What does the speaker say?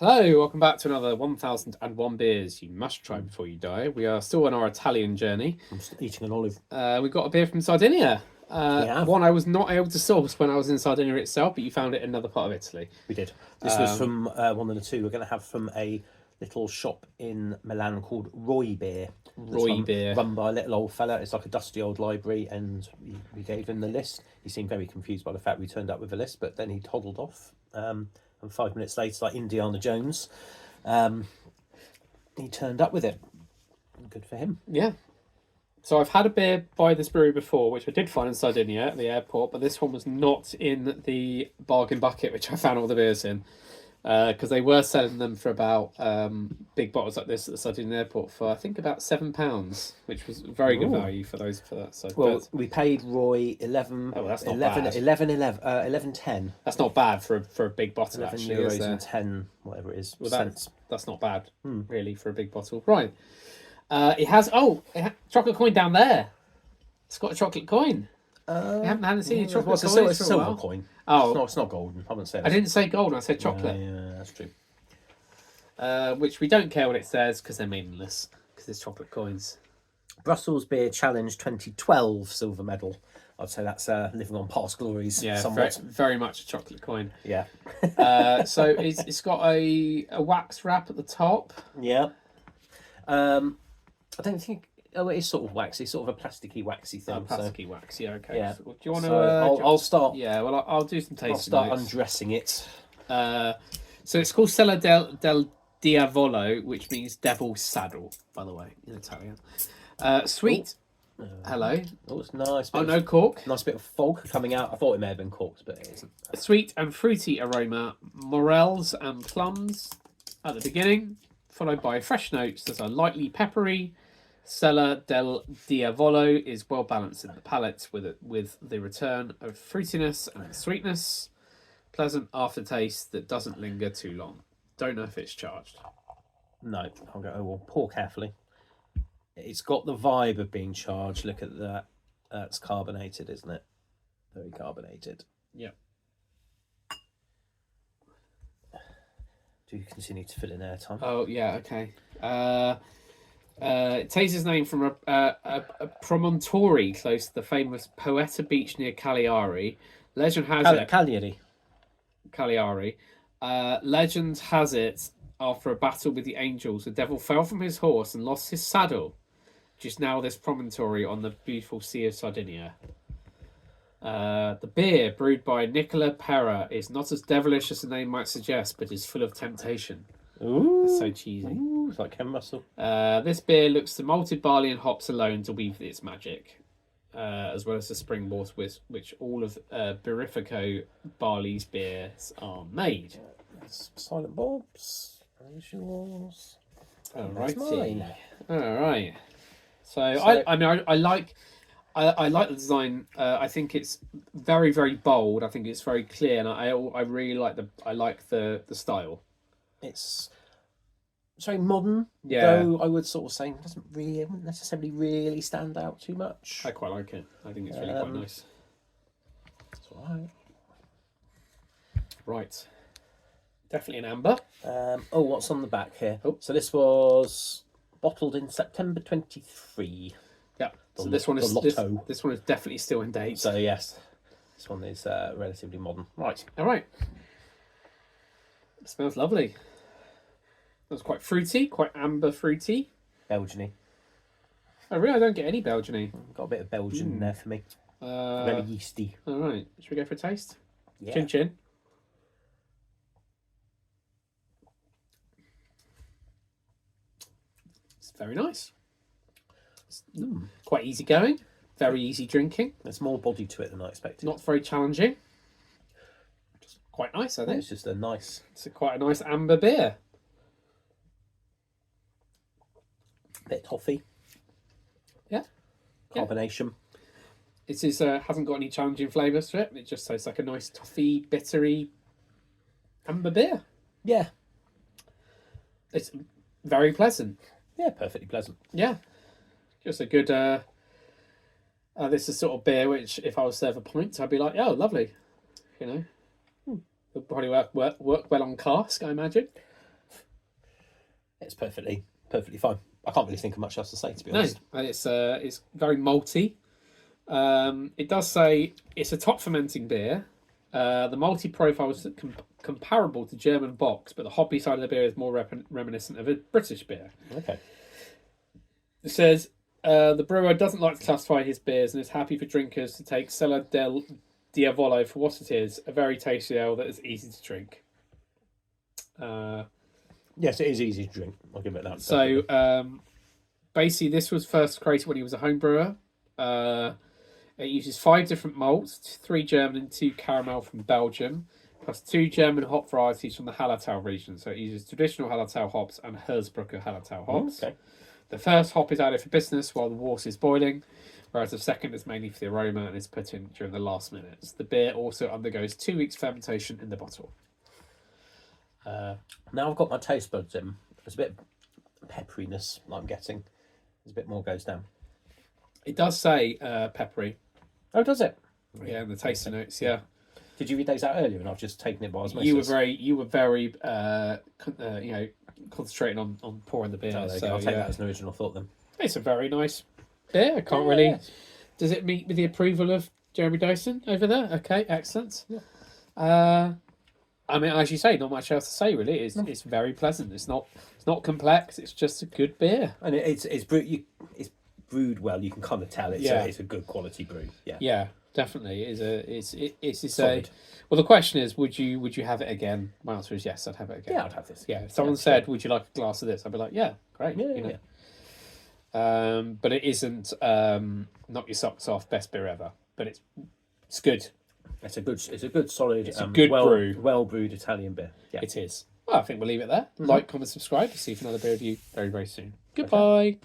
Hello, welcome back to another 1001 Beers You Must Try Before You Die. We are still on our Italian journey. I'm just eating an olive. We got a beer from Sardinia. We have. One I was not able to source when I was in Sardinia itself, but you found it in another part of Italy. We did. This was from one of the two we're going to have from a little shop in Milan called Roy Beer. Roy Beer. Run by a little old fella. It's like a dusty old library, and we gave him the list. He seemed very confused by the fact we turned up with a list, but then he toddled off. And 5 minutes later, like Indiana Jones, he turned up with it. Good for him. Yeah. So I've had a beer by this brewery before, which I did find in Sardinia at the airport, but this one was not in the bargain bucket, which I found all the beers in. Because they were selling them for about big bottles like this at the Sardinian airport for I think about £7, which was very good value for those for that. So we paid Roy 11. Oh, that's not 11, bad. 11.10. That's not bad for a big bottle. 11 actually, euros and 10 whatever it is cents. That's not bad really for a big bottle, right? It has chocolate coin down there. It's got a chocolate coin. I haven't seen a chocolate coin. It's a silver coin. Oh, it's not golden. I wouldn't say that. I didn't say gold. I said chocolate. Yeah, that's true. Which we don't care what it says because they're meaningless. Because it's chocolate coins. Brussels Beer Challenge 2012 silver medal. I'd say that's living on past glories. Yeah, somewhat. very much a chocolate coin. Yeah. So it's got a wax wrap at the top. Yeah. I don't think. Oh, it is sort of waxy, sort of a plasticky, waxy thing. Plasticky wax. Yeah. Okay. Yeah. So, do you want to? I'll start. Yeah. Well, I'll do some tasting. I'll start notes. undressing it. So it's called Sella del Diavolo, which means devil's saddle, by the way, in Italian. Sweet. Hello. Oh, it's nice. Oh, no cork. Nice bit of fog coming out. I thought it may have been corked, but it isn't. Sweet and fruity aroma, morels and plums at the beginning, followed by fresh notes that are lightly peppery. Sella del Diavolo is well balanced in the palate with the return of fruitiness and sweetness. Pleasant aftertaste that doesn't linger too long. Don't know if it's charged. No, I'll go. Oh, well, pour carefully. It's got the vibe of being charged. Look at that. It's carbonated, isn't it? Very carbonated. Yeah. Do you continue to fill in airtime? Oh yeah. Okay. It takes its name from a promontory close to the famous Poeta Beach near Cagliari. Legend has it. Cagliari. Legend has it, after a battle with the angels, the devil fell from his horse and lost his saddle, which is now this promontory on the beautiful Sea of Sardinia. The beer, brewed by Nicola Pera, is not as devilish as the name might suggest, but is full of temptation. Ooh, That's so cheesy. Ooh, it's like Ken Russell. This beer looks to malted barley and hops alone to weave its magic, as well as the spring water with which all of Berifico Barley's beers are made. Silent Bob's. Visuals. Alrighty. Alright. So I like the design. I think it's very, very bold. I think it's very clear, and I really like the style. It's very modern. Yeah. Though I would sort of say it wouldn't necessarily really stand out too much. I quite like it. I think it's really quite nice. It's alright. Right. Definitely an amber. What's on the back here? Oh. So this was bottled in September 23. Yeah. So this one is Lotto. this one is definitely still in date. So yes, this one is relatively modern. Right. All right. It smells lovely. It's quite fruity, quite amber fruity. Belgian-y. Oh, really? I don't get any Belgian-y. Got a bit of Belgian in there for me. Very yeasty. All right. Should we go for a taste? Yeah. Chin chin. It's very nice. It's quite easy going. Very easy drinking. There's more body to it than I expected. Not very challenging. Just quite nice, I think. It's just a nice... It's quite a nice amber beer. bit of toffee. Yeah. Carbonation. It is hasn't got any challenging flavours to it. It just tastes like a nice toffee, bittery amber beer. Yeah. It's very pleasant. Yeah, perfectly pleasant. Yeah. Just a good... this is sort of beer which, if I was to serve a pint, I'd be like, oh, lovely. You know? It'll probably work well on cask, I imagine. It's perfectly fine. I can't really think of much else to say, to be honest. No, and it's very malty. It does say it's a top fermenting beer. The malty profile is comparable to German Box, but the hoppy side of the beer is more reminiscent of a British beer. Okay. It says the brewer doesn't like to classify his beers and is happy for drinkers to take Sella del Diavolo for what it is, a very tasty ale that is easy to drink. Yes, it is easy to drink. I'll give it that. So basically, this was first created when he was a home brewer. It uses 5 different malts, 3 German and 2 caramel from Belgium, plus 2 German hop varieties from the Hallertau region. So it uses traditional Hallertau hops and Hersbrucker Hallertau hops. Okay. The first hop is added for business while the water is boiling, whereas the second is mainly for the aroma and is put in during the last minutes. The beer also undergoes 2 weeks fermentation in the bottle. Now I've got my taste buds in. There's a bit of pepperiness I'm getting. There's a bit more goes down. It does say peppery. Oh, does it? Yeah, in the tasting notes. Yeah. Did you read those out earlier, and I've just taken it by osmosis? You were very, concentrating on pouring the beer. Oh, so, I'll take that as an original thought then. It's a very nice beer. I can't really. Yes. Does it meet with the approval of Jeremy Dyson over there? Okay, excellent. Yeah. I mean, as you say, not much else to say really. It's very pleasant. It's not complex. It's just a good beer, and it's brewed well. You can kind of tell it's a good quality brew. Yeah, definitely. It's solid. Well, the question is, would you have it again? My answer is yes. I'd have it again. Yeah, I'd have this. Yeah, if someone said, "Would you like a glass of this?" I'd be like, "Yeah, great." Yeah. But it isn't knock your socks off best beer ever. But it's good. It's a good solid. It's a good brew. Well brewed Italian beer. Yeah, it is. Well, I think we'll leave it there. Like, comment, subscribe to see if another beer review very, very soon. Goodbye. Okay.